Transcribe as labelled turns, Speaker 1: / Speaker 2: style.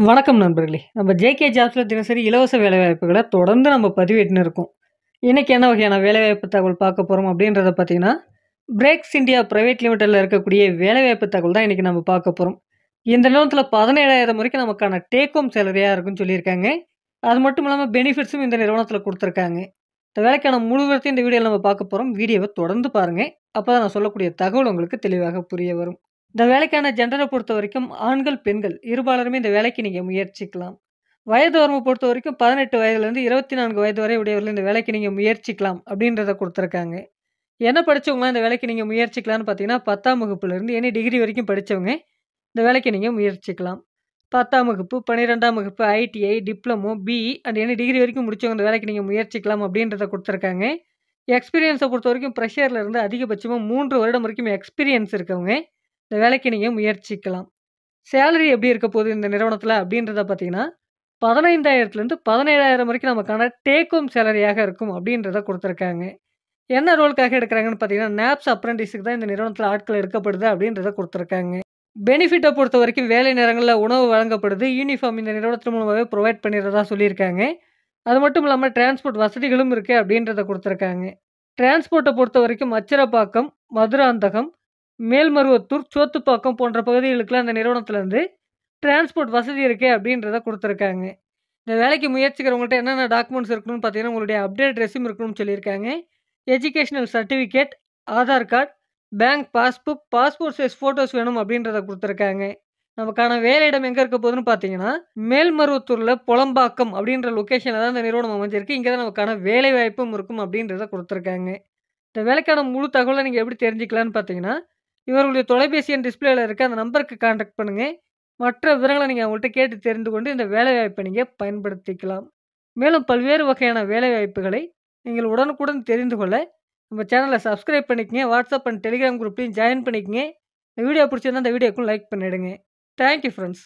Speaker 1: வணக்கம் நண்பர்களே! நம்ம ஜேகே ஜாப்ஸ்ல தினசரி இலவச வேலைவாய்ப்புகள தொடர்ந்து நம்ம பதிவேட்டுன்னு இருக்கோம். இன்னைக்கு என்ன வகையான வேலைவாய்ப்பு தகவல் பார்க்க போறோம் அப்படின்றத பார்த்தீங்கன்னா, பிரேக்ஸ் இண்டியா பிரைவேட் லிமிடெட்ல இருக்கக்கூடிய வேலைவாய்ப்பு தகவல் தான் இன்னைக்கு நம்ம பார்க்க போறோம். இந்த நிறுவனத்தில 17,000 வரைக்கும் நமக்கான டேக் ஹோம் சேலரியா இருக்குன்னு சொல்லியிருக்காங்க. அது மட்டும் இல்லாம பெனிஃபிட்ஸும் இந்த நிறுவனத்தில குடுத்துருக்காங்க. இந்த வேலைக்கான முழு விவரத்தையும் இந்த வீடியோல நம்ம பார்க்க போறோம். வீடியோவ தொடர்ந்து பாருங்க. அப்பதான் நான் சொல்லக்கூடிய தகவல் உங்களுக்கு தெளிவாக புரிய வரும். இந்த வேலைக்கான ஜெண்டர பொறுத்தவரைக்கும் ஆண்கள், பெண்கள் இருபாலருமே இந்த வேலைக்கு நீங்க முயற்சிக்கலாம். வயது வரம்பு பொறுத்தவரைக்கும் 18 வயதிலிருந்து 24 வயது வரை உடையவர்கள் இந்த வேலைக்கு நீங்க முயற்சிக்கலாம் அப்படின்றத குடுத்துருக்காங்க. என்ன படிச்சவங்கலாம் இந்த வேலைக்கு நீங்க முயற்சிக்கலாம்னு பார்த்தீங்கன்னா, 10ஆம் வகுப்புலேருந்து எனி டிகிரி வரைக்கும் படிச்சவங்க இந்த வேலைக்கு நீங்க முயற்சிக்கலாம். 10ஆம் வகுப்பு, 12ஆம் வகுப்பு, ITI, diploma, BE and any degree வரைக்கும் முடிச்சவங்க இந்த வேலைக்கு நீங்க முயற்சிக்கலாம் அப்படின்றத குடுத்துருக்காங்க. எக்ஸ்பீரியன்ஸ பொறுத்தவரைக்கும் ஃப்ரெஷர்ல இருந்து அதிகபட்சமா 3 வருடம் வரைக்கும் எக்ஸ்பீரியன்ஸ் இருக்கவங்க இந்த வேலைக்கு நீங்க முயற்சிக்கலாம். சேலரி எப்படி இருக்க போகுது இந்த நிறுவனத்தில அப்படின்றத பார்த்தீங்கன்னா, 15,000லேருந்து 17,000 வரைக்கும் நமக்கான டேக் ஹோம் சேலரியாக இருக்கும் அப்படின்றத குடுத்துருக்காங்க. என்ன ரோலுக்காக எடுக்குறாங்கன்னு பார்த்தீங்கன்னா, நேப்ஸ் அப்ரண்டிஸ்க்கு தான் இந்த நிறுவனத்தில ஆட்கள் எடுக்கப்படுது அப்படின்றத குடுத்துருக்காங்க. பெனிஃபிட்ட பொறுத்தவரைக்கும் வேலை நேரங்கள்ல உணவு வழங்கப்படுது. யூனிஃபார்ம் இந்த நிறுவனத்தின் மூலமாவே புரொவைட் பண்ணிறதா சொல்லியிருக்காங்க. அது மட்டும் இல்லாம டிரான்ஸ்போர்ட் வசதிகளும் இருக்கு அப்படின்றத குடுத்துருக்காங்க. டிரான்ஸ்போர்ட்ட பொறுத்தவரைக்கும் அச்சிரப்பாக்கம், மதுராந்தகம், மேல்மருவத்தூர், சோத்துப்பாக்கம் போன்ற பகுதிகளுக்குலாம் இந்த நிறுவனத்திலருந்து டிரான்ஸ்போர்ட் வசதி இருக்கு அப்படின்றத குடுத்துருக்காங்க. இந்த வேலைக்கு முயற்சிக்கிறவங்கள்ட்ட என்னென்ன டாக்குமெண்ட்ஸ் இருக்கணும்னு பார்த்தீங்கன்னா, உங்களுடைய அப்டேட் ரெஸ்யூம் இருக்கணும்னு சொல்லியிருக்காங்க. Educational certificate, Aadhaar card, bank passbook, passport size photos வேணும் அப்படின்றத குடுத்துருக்காங்க. நமக்கான வேலையிடம் எங்க இருக்க போகுதுன்னு பார்த்தீங்கன்னா, மேல்மருவத்தூர்ல பொலம்பாக்கம் அப்படின்ற லொகேஷன்ல தான் இந்த நிறுவனம் அமைஞ்சிருக்கு. இங்க தான் நமக்கான வேலைவாய்ப்பும் இருக்கும் அப்படின்றத குடுத்துருக்காங்க. இந்த வேலைக்கான முழு தகவல நீங்க எப்படி தெரிஞ்சுக்கலான்னு பார்த்தீங்கன்னா, இவர்களுடைய தொலைபேசி எண் டிஸ்ப்ளேல இருக்கு. அந்த நம்பருக்கு கான்டாக்ட் பண்ணுங்க. மற்ற விவரங்கள நீங்க அவங்கள்ட்ட கேட்டு தெரிந்து கொண்டு இந்த வேலைவாய்ப்பை நீங்க பயன்படுத்திக்கலாம். மேலும் பல்வேறு வகையான வேலைவாய்ப்புகளை நீங்கள் உடனுக்குடன் தெரிந்து கொள்ள நம்ம சேனல சப்ஸ்கிரைப் பண்ணிக்கங்க. வாட்ஸ்அப் அண்ட் டெலிகிராம் குரூப்லயும் ஜாயின் பண்ணிக்கங்க. இந்த வீடியோ பிடிச்சிருந்தா இந்த வீடியோக்கும் லைக் பண்ணிடுங்க. Thank you friends.